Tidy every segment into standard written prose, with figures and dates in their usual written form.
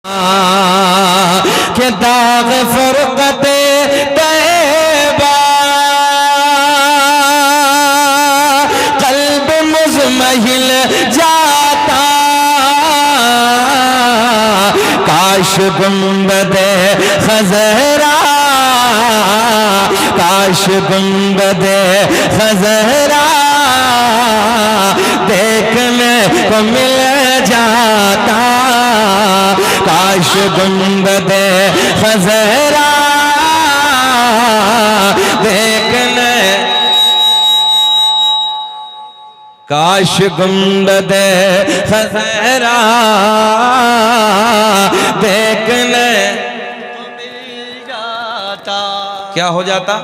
के दाग फुरक़ते तैबा क़ल्ब मुज़महिल जाता। काश गुंबदे खज़रा, काश गुंबदे खज़रा देखने को मिल जाता। काश गुंबदे खज़रा देखने, काश गुंबदे खज़रा देखने तो मिल जाता। क्या हो जाता?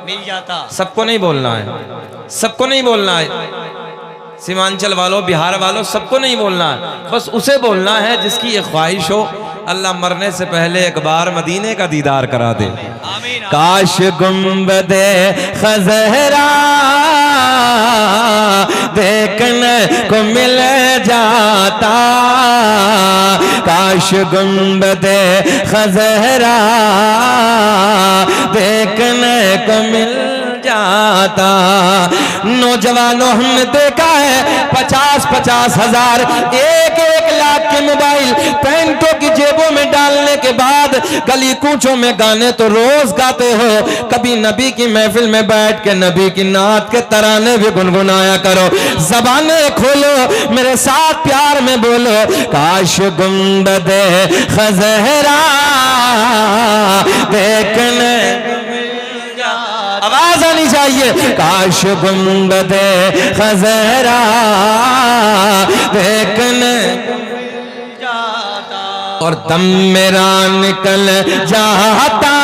मिल जाता। सबको नहीं बोलना है, सबको नहीं बोलना है। सीमांचल वालों, बिहार वालों, सबको नहीं बोलना है। बस उसे बोलना है जिसकी ये ख्वाहिश हो अल्लाह मरने से पहले एक बार मदीने का दीदार करा दे। आमीन। काश गुंबदे खज़रा देखने को मिल जाता। काश गुंबदे खज़रा देखने को मिल जाता। नौजवानों, हमने देखा है 50-50 हजार, 1-1 लाख के मोबाइल पैंटों की जेबों में डालने के बाद गली कूचों में गाने तो रोज गाते हो। कभी नबी की महफिल में बैठ के नबी की नात के तराने भी गुनगुनाया करो। ज़बाने खोलो, मेरे साथ प्यार में बोलो, काश गुंबदे खज़रा देखने, आवाज आनी चाहिए, काश गुंबदे खज़रा देखने जाता। और दम मेरा निकल जाता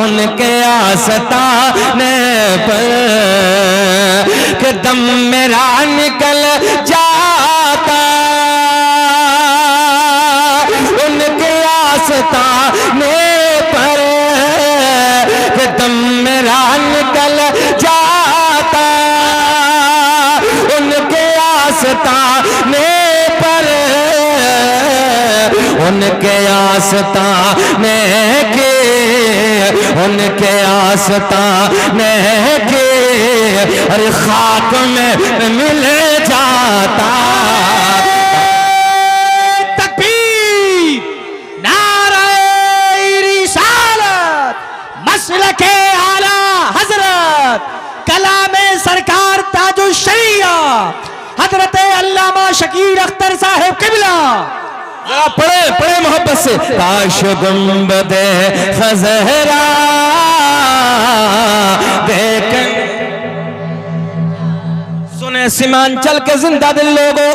उनके आस्ताने पर, कि दम मेरा निकल जाता उनके आस्ताने पर, कि दम मेरा निकल जाता उनके आस्ताने पर, उनके आस्ताने के, उनके आस्ताने के, अरे खाक में मिल जाता। तकबीर, नारे रिसालत, मसलके आला हजरत, कलामे सरकार ताजुल शरिया हजरत अल्लामा शकीर अख्तर साहिब किबला। जरा पढ़े पढ़े मोहब्बत से, काश गुंबदे खज़रा देखने। सुने सीमांचल के जिंदा दिल लोगों,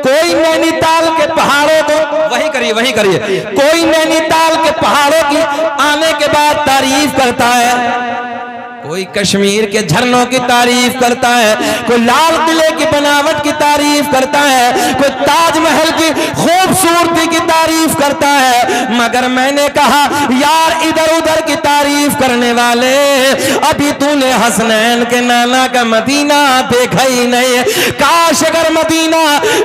कोई नैनीताल के पहाड़ों को, वही करिए वही करिए, कोई नैनीताल के पहाड़ों की आने के बाद तारीफ करता है, कोई कश्मीर के झरनों की तारीफ करता है, कोई लाल किले की बनावट की तारीफ करता है, कोई ताजमहल की खूबसूरती की तारीफ करता है। मगर मैंने कहा यार, इधर उधर की तारीफ करने वाले, अभी तूने हसनैन के नाना का मदीना देखा ही नहीं। काश अगर मदीना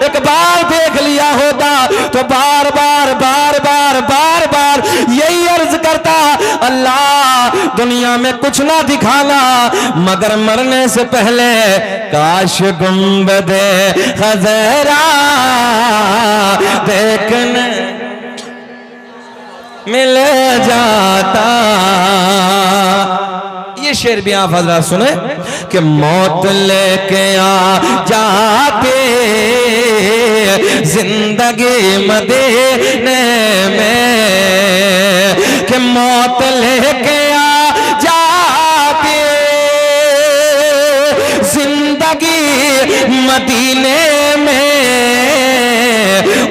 एक बार देख लिया होता तो बार बार बार बार बार बार यही अर्ज करता, अल्लाह दुनिया में कुछ ना दिखाना मगर मरने से पहले काश गुंबदे खज़रा देखने मिल जाता। ये शेर भी आप हज़रात सुने कि मौत लेके आ जाते जिंदगी मदीने में, कि मौत लेके आ जाते जिंदगी मदीने में,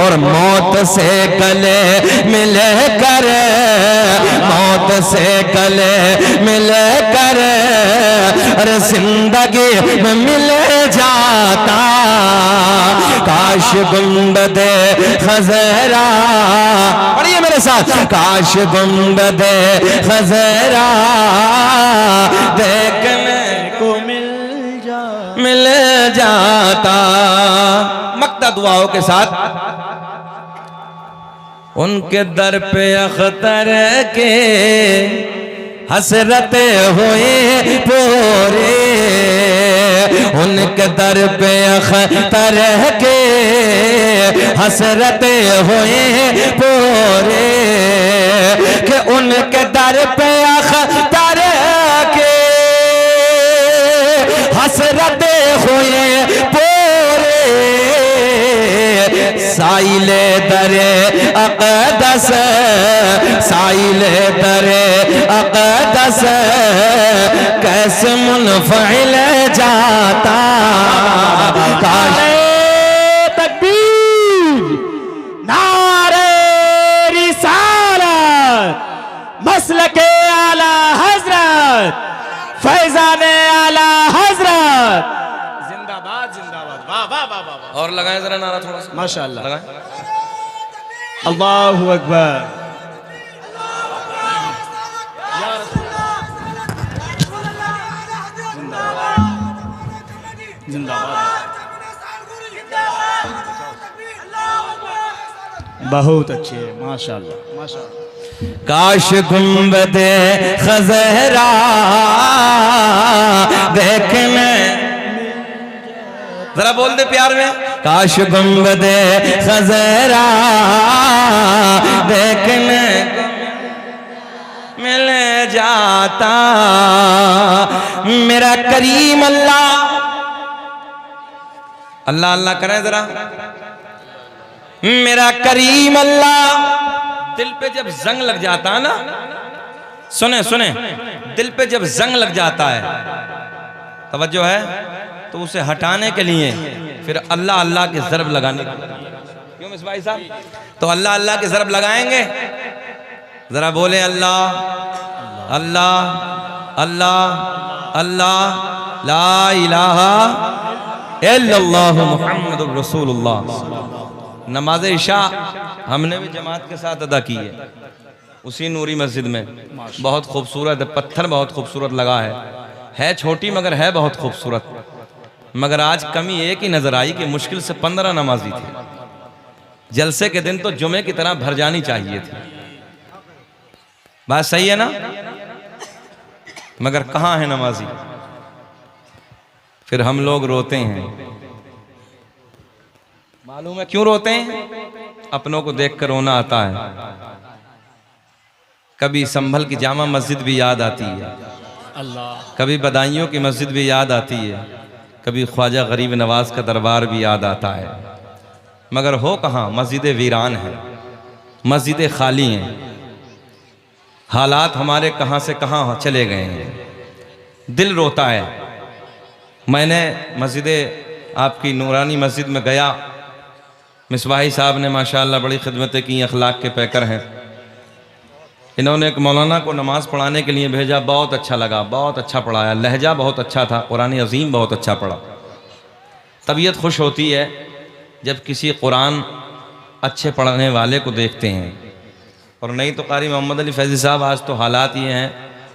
और मौत से गले मिले कर, मौत से गले मिले कर, अरे जिंदगी में मिल जाता। काश गुंबदे खज़रा, पढ़िए मेरे साथ, काश गुंबदे खज़रा देखने को मिल मिल जाता। मक्ता दुआओं के साथ उनके दर पे अख्तर के हसरत हुए पूरे, उनके दर पे अख्तर के हसरत हुए पूरे, कि उनके दर पे अख्तर के हसरत हुए पूरे, साइले दरे अक़दस, साइले दरे अक़दस कैसे मुनफ़िल जाता। तकबीर, नारे रिसालत, मसलके आला हजरत, फैज़ाने आला हजरत। जिंदाबाद जिंदाबाद, वाह वाह वाह वाह। और लगाएं जरा नारा थोड़ा सा, माशाअल्लाह। लगाएं। अल्लाहु अकबर। बहुत अच्छे, माशाअल्लाह माशाअल्लाह। काश गुंबदे खज़रा देखने, जरा बोल दे प्यार में, काश गुंबदे खज़रा देखने मिल जाता। मेरा करीम अल्लाह, अल्लाह अल्लाह करें जरा, मेरा करीम अल्लाह। दिल पे जब जंग लग जाता है ना, सुने सुने, दिल पे जब जंग लग जाता है, तवज्जो है, तो उसे हटाने के लिए फिर अल्लाह अल्लाह के ज़रब लगाने, क्यों मिस भाई साहब? तो अल्लाह अल्लाह के ज़रब लगाएंगे, जरा बोले अल्लाह अल्लाह अल्लाह अल्लाह, ला इलाहा इल्लल्लाहु मुहम्मदुर रसूलुल्लाह। नमाज इशा हमने भी जमात के साथ अदा की है, उसी नूरी मस्जिद में। बहुत खूबसूरत है, पत्थर बहुत खूबसूरत लगा है छोटी मगर है बहुत खूबसूरत। मगर आज कमी एक ही नजर आई कि मुश्किल से 15 नमाजी थे। जलसे के दिन तो जुमे की तरह भर जानी चाहिए थी। बात सही है ना? मगर कहाँ है नमाजी? फिर हम लोग रोते हैं। मालूम है क्यों रोते हैं? अपनों को देखकर रोना आता है। कभी संभल की जामा मस्जिद भी याद आती है, अल्लाह, कभी बदायूं की मस्जिद भी याद आती है, कभी ख्वाजा गरीब नवाज का दरबार भी याद आता है। मगर हो कहाँ? मस्जिदें वीरान हैं, मस्जिदें खाली हैं, हालात हमारे कहाँ से कहाँ चले गए हैं। दिल रोता है। मैंने मस्जिद आपकी नूरानी मस्जिद में गया, मिसबाही साहब ने माशाअल्लाह बड़ी खिदमतें की, अखलाक के पैकर हैं। इन्होंने एक मौलाना को नमाज़ पढ़ाने के लिए भेजा, बहुत अच्छा लगा, बहुत अच्छा पढ़ाया, लहजा बहुत अच्छा था, कुरान अज़ीम बहुत अच्छा पढ़ा। तबीयत खुश होती है जब किसी कुरान अच्छे पढ़ने वाले को देखते हैं। और नहीं तो कारी मोहम्मद अली फैज़ी साहब, आज तो हालात ये हैं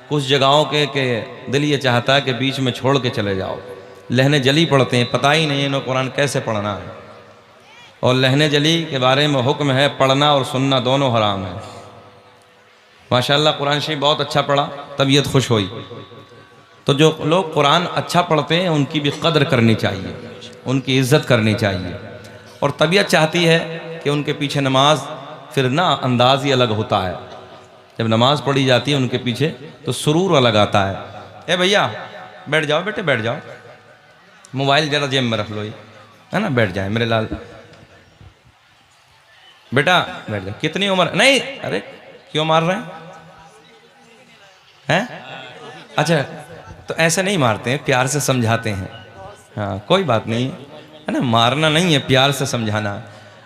कुछ जगहों के दिल ये चाहता है कि बीच में छोड़ के चले जाओ। लहने जली पढ़ते हैं, पता ही नहीं इन्हें कुरान कैसे पढ़ना है। और लहने जली के बारे में हुक्म है, पढ़ना और सुनना दोनों हराम है। माशाअल्लाह कुरान शरीफ बहुत अच्छा पढ़ा, तबीयत खुश हुई। तो जो लोग कुरान अच्छा पढ़ते हैं उनकी भी कदर करनी चाहिए, उनकी इज़्ज़त करनी चाहिए। और तबीयत चाहती है कि उनके पीछे नमाज, फिर ना अंदाज ही अलग होता है। जब नमाज पढ़ी जाती है उनके पीछे तो सुरूर अलग आता है। ए भैया बैठ जाओ, बेटे बैठ जाओ, मोबाइल ज़रा जेब में रख लो, ये है ना, बैठ जाए मेरे लाल, बेटा बैठ जाओ। कितनी उम्र? नहीं, अरे क्यों मार रहे हैं? अच्छा, तो ऐसे नहीं मारते हैं, प्यार से समझाते हैं। हाँ कोई बात नहीं है ना, मारना नहीं है, प्यार से समझाना।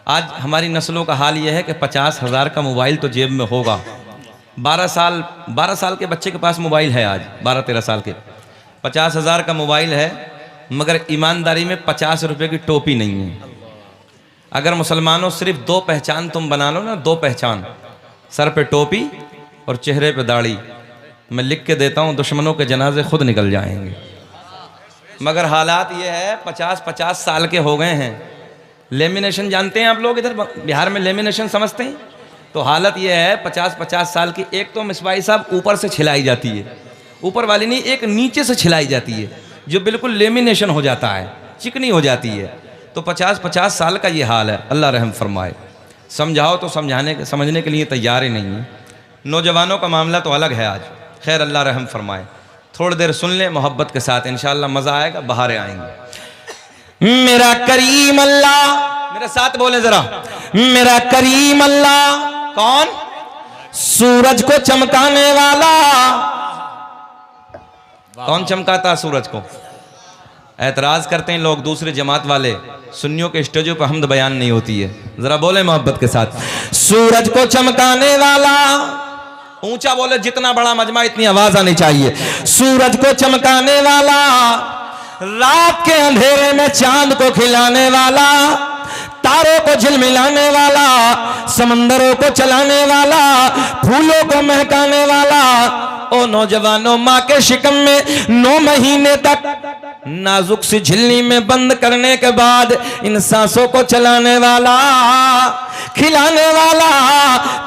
आज हमारी नस्लों का हाल यह है कि 50,000 का मोबाइल तो जेब में होगा। 12 साल के बच्चे के पास मोबाइल है आज, 12-13 साल के, 50,000 का मोबाइल है, मगर ईमानदारी में 50 रुपये की टोपी नहीं है। अगर मुसलमानों सिर्फ 2 पहचान तुम बना लो ना, 2 पहचान, सर पे टोपी और चेहरे पे दाढ़ी, मैं लिख के देता हूँ दुश्मनों के जनाजे खुद निकल जाएंगे। मगर हालात ये है 50-50 साल के हो गए हैं। लेमिनेशन जानते हैं आप लोग, इधर बिहार में लेमिनेशन समझते हैं? तो हालत ये है 50-50 साल की। एक तो मिसबाई साहब ऊपर से छिलाई जाती है, ऊपर वाली नहीं, एक नीचे से छिलाई जाती है जो बिल्कुल लेमिनेशन हो जाता है, चिकनी हो जाती है। तो 50-50 साल का ये हाल है। अल्लाह रहम फरमाए। समझाओ तो समझने के लिए तैयार ही नहीं है। नौजवानों का मामला तो अलग है आज। खैर अल्लाह रहम फरमाए। थोड़ी देर सुन लें मोहब्बत के साथ, इंशाअल्लाह मज़ा आएगा, बहारें आएंगे। मेरा करीम अल्लाह, मेरे साथ बोले जरा, मेरा करीम अल्लाह। कौन? सूरज को चमकाने वाला। कौन चमकाता सूरज को? ऐतराज करते हैं लोग, दूसरे जमात वाले, सुन्नियों के स्टेजों पर हमद बयान नहीं होती है। जरा बोले मोहब्बत के साथ, सूरज को चमकाने वाला। ऊंचा बोले, जितना बड़ा मजमा इतनी आवाज आनी चाहिए। सूरज को चमकाने वाला, रात के अंधेरे में चांद को खिलाने वाला, तारों को झिलमिलाने वाला, समंदरों को चलाने वाला, फूलों को महकाने वाला। ओ नौजवानों, माँ के शिकम में 9 महीने तक नाजुक सी झिल्ली में बंद करने के बाद इन सांसों को चलाने वाला, खिलाने वाला,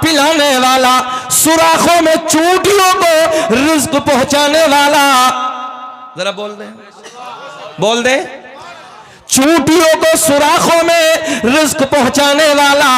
पिलाने वाला, सुराखों में चूंटियों को रिज्क पहुंचाने वाला। जरा बोल दे, बोल दे। चूंटियों को सुराखों में रिज्क पहुंचाने वाला,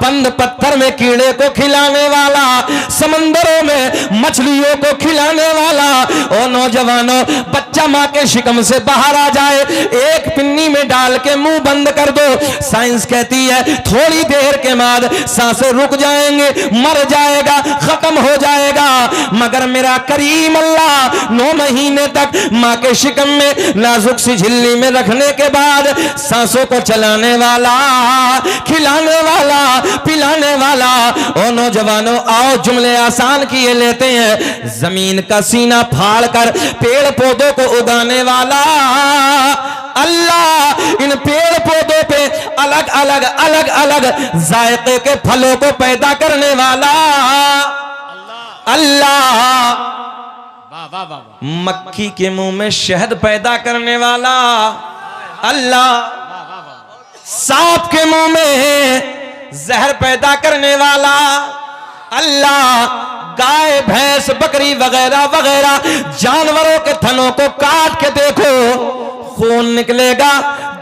बंद पत्थर में कीड़े को खिलाने वाला, समंदरों में मछलियों को खिलाने वाला। ओ नौजवानों, बच्चा माँ के शिकम से बाहर आ जाए, एक पिन्नी में डाल के मुंह बंद कर दो। साइंस कहती है थोड़ी देर के बाद सांसें रुक जाएंगे, मर जाएगा, खत्म हो जाएगा। मगर मेरा करीम अल्लाह 9 महीने तक माँ के शिकम में नाजुक सी झिल्ली में रखने के बाद सांसों को चलाने वाला, खिलाने वाला, पिलाने वाला। ओ नौजवानों, आओ जुमले आसान किए लेते हैं। जमीन का सीना फाड़ कर पेड़ पौधों को उगाने वाला अल्लाह, इन पेड़ पौधों पे अलग अलग अलग अलग जायके के फलों को पैदा करने वाला अल्लाह। मक्खी के मुंह में शहद पैदा करने वाला अल्लाह, सांप के मुंह में जहर पैदा करने वाला अल्लाह, गाय भैंस बकरी वगैरह वगैरह जानवरों के थनों को काट के देखो, खून निकलेगा,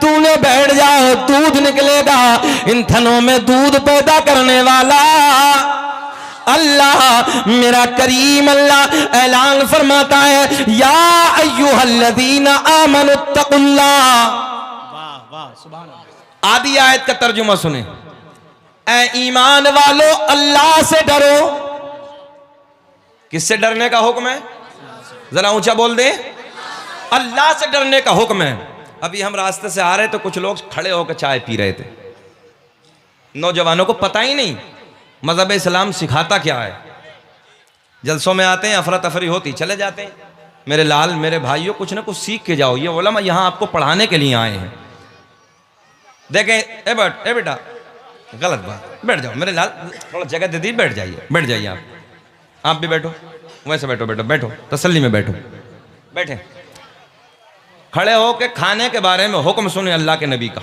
दूने बैठ जाओ, दूध निकलेगा। इन थनों में दूध पैदा करने वाला अल्लाह, मेरा करीम अल्लाह ऐलान फरमाता है, या अय्युहल्लज़ीना आमनुत्तकुल्लाह। वाह, सुभान अल्लाह। आदि आयत का तर्जुमा सुने, ऐ ईमान वालो अल्लाह से डरो। किससे डरने का हुक्म है? जरा ऊंचा बोल दे, अल्लाह से डरने का हुक्म है। अभी हम रास्ते से आ रहे तो कुछ लोग खड़े होकर चाय पी रहे थे। नौजवानों को पता ही नहीं मज़हब इस्लाम सिखाता क्या है। जलसों में आते हैं, अफरा तफरी होती, चले जाते हैं। मेरे लाल, मेरे भाइयों, कुछ ना कुछ सीख के जाओ। ये उलमा यहाँ आपको पढ़ाने के लिए आए हैं। देखें, ए बेटा, गलत बात, बैठ जाओ मेरे लाल, थोड़ा जगह दे दी, बैठ जाइए, बैठ जाइए। आप भी बैठो, वैसे बैठो, बैठो, तसल्ली में बैठो, बैठे। खड़े हो के खाने के बारे में हुक्म सुने अल्लाह के नबी का।